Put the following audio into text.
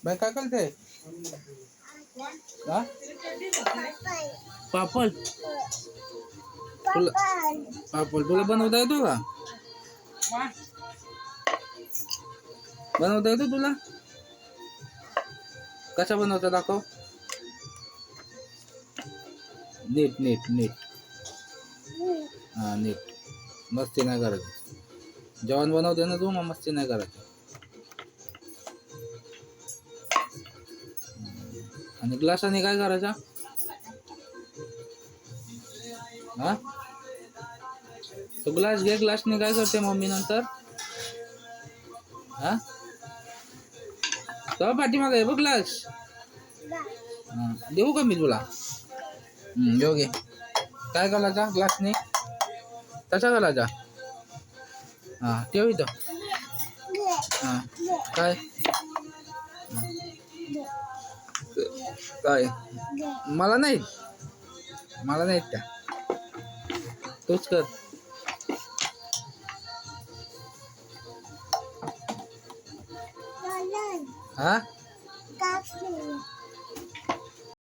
बाई काय करते? हा? पापड पापड तुला बनवता येतो का? बनवता येतो तुला? कसा बनवता दाखव. नीट नीट नीट. हा नीट. मस्ती नाही करायची. जेवण बनवते ना तू, मग मस्ती नाही करायची. आणि ग्लासाने काय करायचा? हा? तो ग्लास घे, ग्लासने काय करते मम्मी नंतर? हा? तो पाठीमागे आहे बघ ग्लास. देऊ का मी तुला? देऊ घे. काय घालायचा ग्लासने? कसा घालायचा? हा ठेव इथं. हा काय काय मला नाही, मला नाही त्या. तूच कर. हा